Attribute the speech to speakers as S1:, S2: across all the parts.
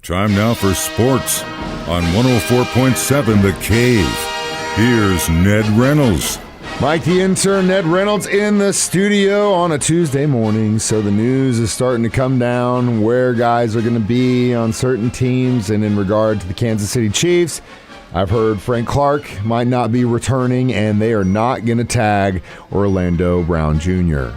S1: Time now for sports on 104.7 The Cave. Here's Ned Reynolds.
S2: Mike the Intern, Ned Reynolds in the studio on a Tuesday morning. So the news is starting to come down where guys are going to be on certain teams. And in regard to the Kansas City Chiefs, I've heard Frank Clark might not be returning, and they are not going to tag Orlando Brown Jr.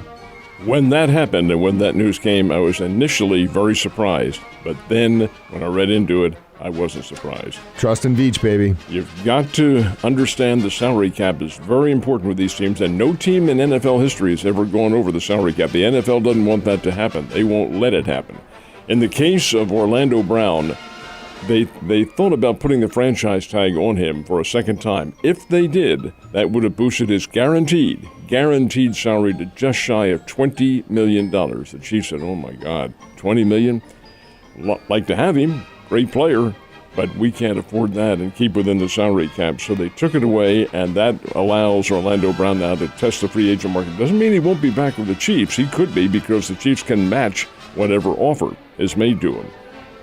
S3: When that happened and when that news came, I was initially very surprised. But then when I read into it, I wasn't surprised.
S2: Trust in Veach, baby.
S3: You've got to understand the salary cap is very important with these teams, and no team in NFL history has ever gone over the salary cap. The NFL doesn't want that to happen. They won't let it happen. In the case of Orlando Brown, they thought about putting the franchise tag on him for a second time. If they did, that would have boosted his guaranteed salary to just shy of $20 million. The Chiefs said, oh my God, $20 million? Like to have him, great player, but we can't afford that and keep within the salary cap. So they took it away, and that allows Orlando Brown now to test the free agent market. Doesn't mean he won't be back with the Chiefs. He could be, because the Chiefs can match whatever offer is made to him.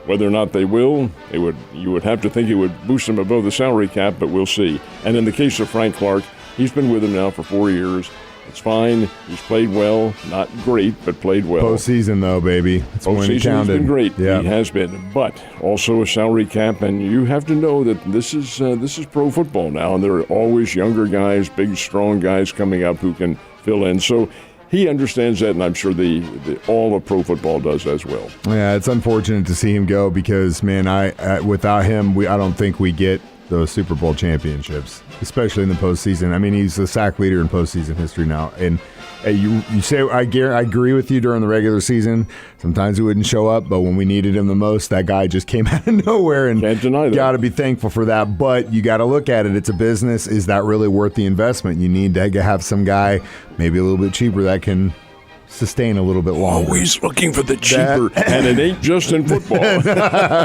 S3: Whether or not they will, you would have to think it would boost him above the salary cap, but we'll see. And in the case of Frank Clark, he's been with him now for 4 years. It's fine. He's played well. Not great, but played well.
S2: Postseason, though, baby.
S3: Postseason, he's been great. Yeah. He has been. But also a salary cap, and you have to know that this is pro football now, and there are always younger guys, big, strong guys coming up who can fill in. So he understands that, and I'm sure all of pro football does as well.
S2: Yeah, it's unfortunate to see him go because, man, without him, I don't think we get those Super Bowl championships, especially in the postseason. I mean, he's the sack leader in postseason history now. And you say, I agree with you during the regular season. Sometimes he wouldn't show up, but when we needed him the most, that guy just came out of nowhere. And
S3: can't deny that.
S2: Got to be thankful for that. But you got to look at it. It's a business. Is that really worth the investment? You need to have some guy, maybe a little bit cheaper, that can sustain a little bit longer.
S3: Always looking for the cheaper, and it ain't just in football.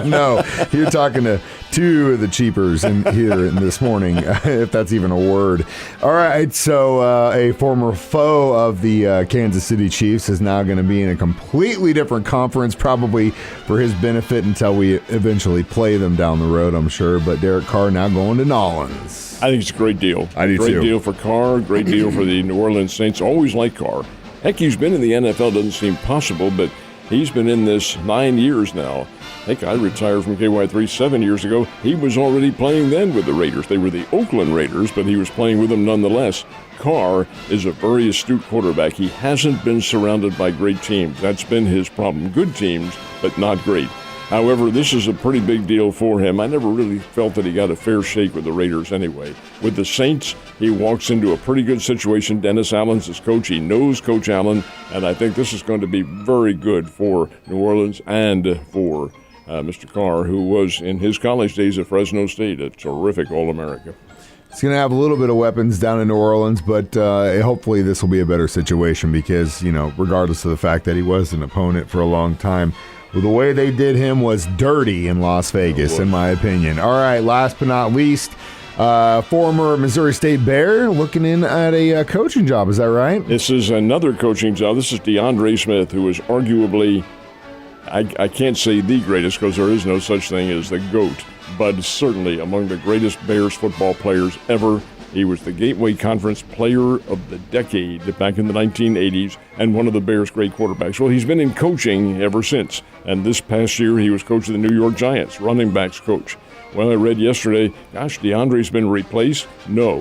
S2: No, you're talking to two of the cheapers here this morning, if that's even a word. All right, so a former foe of the Kansas City Chiefs is now going to be in a completely different conference, probably for his benefit until we eventually play them down the road, I'm sure. But Derek Carr now going to Nolans.
S3: I think it's a great deal.
S2: I do too.
S3: Great deal for Carr, great deal for the New Orleans Saints. Always like Carr. Heck, he's been in the NFL, doesn't seem possible, but he's been in this 9 years now. Heck, I retired from KY3 7 years ago. He was already playing then with the Raiders. They were the Oakland Raiders, but he was playing with them nonetheless. Carr is a very astute quarterback. He hasn't been surrounded by great teams. That's been his problem. Good teams, but not great. However, this is a pretty big deal for him. I never really felt that he got a fair shake with the Raiders anyway. With the Saints, he walks into a pretty good situation. Dennis Allen's his coach. He knows Coach Allen, and I think this is going to be very good for New Orleans and for Mr. Carr, who was in his college days at Fresno State, a terrific All-America.
S2: He's going to have a little bit of weapons down in New Orleans, but hopefully this will be a better situation because, regardless of the fact that he was an opponent for a long time, well, the way they did him was dirty in Las Vegas, in my opinion. All right, last but not least, former Missouri State Bear looking in at a coaching job. Is that right?
S3: This is another coaching job. This is DeAndre Smith, who is arguably, I can't say the greatest because there is no such thing as the GOAT, but certainly among the greatest Bears football players ever. He was the Gateway Conference Player of the Decade back in the 1980s and one of the Bears' great quarterbacks. Well, he's been in coaching ever since, and this past year he was coach of the New York Giants, running backs coach. Well, I read yesterday, gosh, DeAndre's been replaced? No,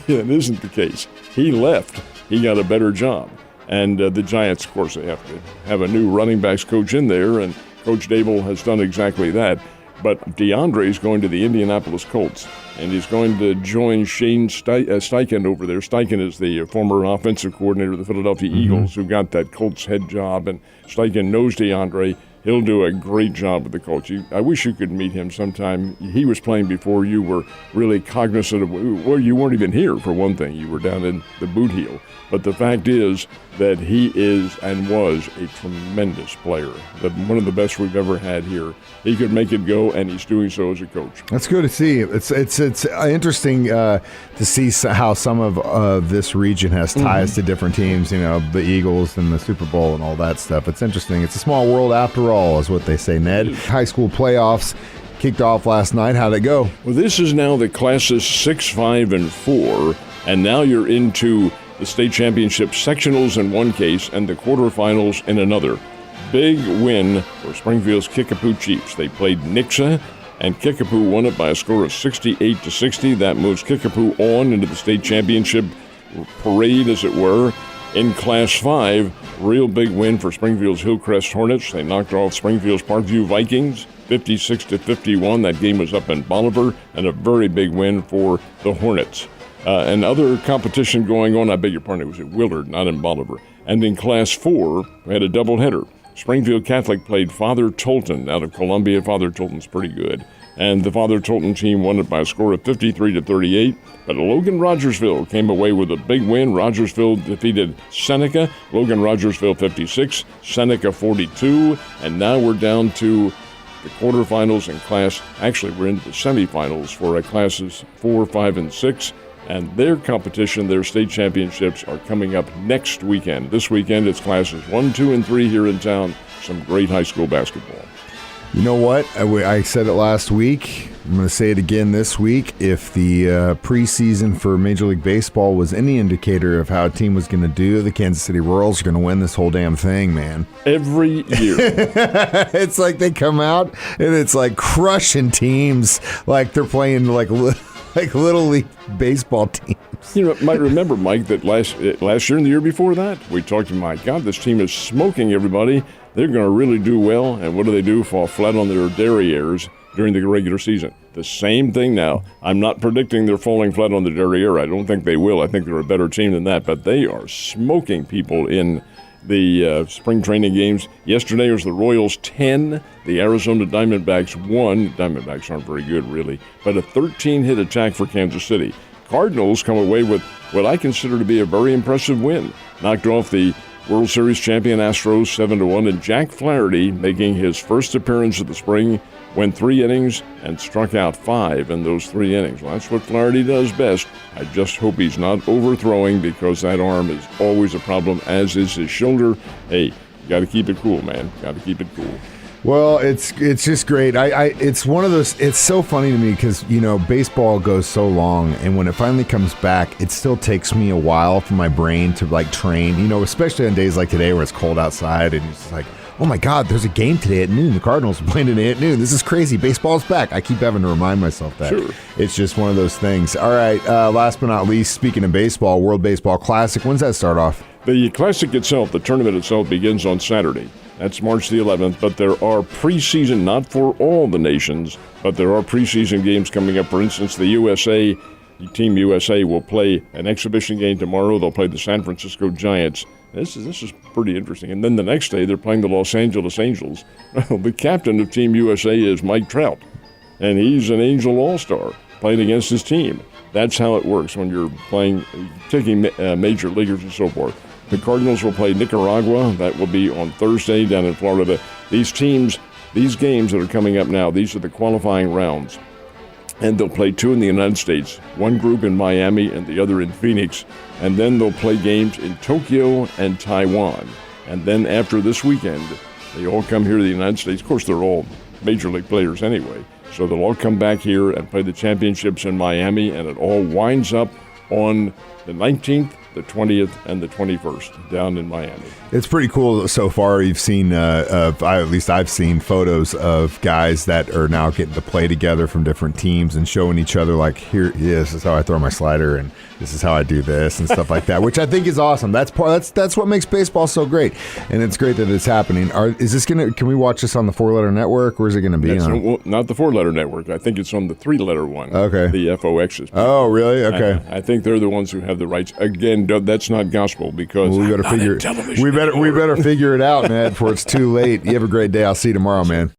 S3: that isn't the case. He left. He got a better job. And the Giants, of course, they have to have a new running backs coach in there, and Coach Dable has done exactly that. But DeAndre is going to the Indianapolis Colts, and he's going to join Shane Steichen over there. Steichen is the former offensive coordinator of the Philadelphia Eagles, who got that Colts head job, and Steichen knows DeAndre. He'll do a great job with the Colts. I wish you could meet him sometime. He was playing before you were really cognizant of, well, you weren't even here, for one thing. You were down in the boot heel. But the fact is that he is and was a tremendous player, one of the best we've ever had here. He could make it go, and he's doing so as a coach.
S2: That's good to see. It's interesting to see how some of this region has ties to different teams, the Eagles and the Super Bowl and all that stuff. It's interesting. It's a small world after roll, is what they say, Ned. High school playoffs kicked off last night. How'd it go?
S3: Well, this is now the classes 6, 5, and 4, and now you're into the state championship sectionals in one case and the quarterfinals in another. Big win for Springfield's Kickapoo Chiefs. They played Nixa, and Kickapoo won it by a score of 68-60. That moves Kickapoo on into the state championship parade, as it were. In Class 5, real big win for Springfield's Hillcrest Hornets. They knocked off Springfield's Parkview Vikings 56-51. That game was up in Bolivar, and a very big win for the Hornets. And other competition going on, I beg your pardon, it was at Willard, not in Bolivar. And in Class 4, we had a doubleheader. Springfield Catholic played Father Tolton out of Columbia. Father Tolton's pretty good. And the Father Tolton team won it by a score of 53-38. But Logan Rogersville came away with a big win. Rogersville defeated Seneca. Logan Rogersville 56, Seneca 42. And now we're down to the quarterfinals in class. Actually, we're into the semifinals for classes 4, 5, and 6. And their competition, their state championships, are coming up next weekend. This weekend, it's classes 1, 2, and 3 here in town. Some great high school basketball.
S2: You know what? I said it last week. I'm going to say it again this week. If the preseason for Major League Baseball was any indicator of how a team was going to do, the Kansas City Royals are going to win this whole damn thing, man.
S3: Every year.
S2: It's like they come out, and it's like crushing teams like they're playing like Little League baseball teams.
S3: You might remember, Mike, that last year and the year before that, we talked to my God, this team is smoking everybody. They're going to really do well. And what do? Fall flat on their derrieres during the regular season. The same thing now. I'm not predicting they're falling flat on the derriere. I don't think they will. I think they're a better team than that. But they are smoking people in the spring training games. Yesterday was the Royals 10, the Arizona Diamondbacks 1. Diamondbacks aren't very good, really, but a 13-hit attack for Kansas City. Cardinals come away with what I consider to be a very impressive win. Knocked off the World Series champion Astros 7-1, and Jack Flaherty, making his first appearance of the spring, went 3 innings and struck out 5 in those 3 innings. Well, that's what Flaherty does best. I just hope he's not overthrowing, because that arm is always a problem, as is his shoulder. Hey, you got to keep it cool, man. Got to keep it cool.
S2: Well, it's just great. It's one of those. It's so funny to me because baseball goes so long, and when it finally comes back, it still takes me a while for my brain to like train. Especially on days like today where it's cold outside, and it's like, oh my God, there's a game today at noon. The Cardinals are playing today at noon. This is crazy. Baseball's back. I keep having to remind myself that.
S3: Sure.
S2: It's just one of those things. All right. Last but not least, speaking of baseball, World Baseball Classic. When's that start off?
S3: The Classic itself, the tournament itself, begins on Saturday. That's March the 11th, but there are preseason, not for all the nations, but there are preseason games coming up. For instance, the Team USA will play an exhibition game tomorrow. They'll play the San Francisco Giants. This is pretty interesting. And then the next day, they're playing the Los Angeles Angels. The captain of Team USA is Mike Trout, and he's an Angel All-Star playing against his team. That's how it works when you're taking major leaguers and so forth. The Cardinals will play Nicaragua. That will be on Thursday down in Florida. These games that are coming up now, these are the qualifying rounds. And they'll play 2 in the United States, one group in Miami and the other in Phoenix. And then they'll play games in Tokyo and Taiwan. And then after this weekend, they all come here to the United States. Of course, they're all major league players anyway. So they'll all come back here and play the championships in Miami, and it all winds up on the 19th, the 20th, and the 21st down in Miami.
S2: It's pretty cool so far. You've seen, at least I've seen photos of guys that are now getting to play together from different teams and showing each other, like, here, this is how I throw my slider, and this is how I do this, and stuff like that, which I think is awesome. That's what makes baseball so great, and it's great that it's happening. Can we watch this on the 4-letter network, or is it going to be on?
S3: Not the 4-letter network. I think it's on the 3-letter one.
S2: Okay.
S3: The FOXs.
S2: Oh, really? Okay.
S3: I think they're the ones who have the rights. Again, that's not gospel, because
S2: we better figure it out, Ned, before it's too late. You have a great day. I'll see you tomorrow, man.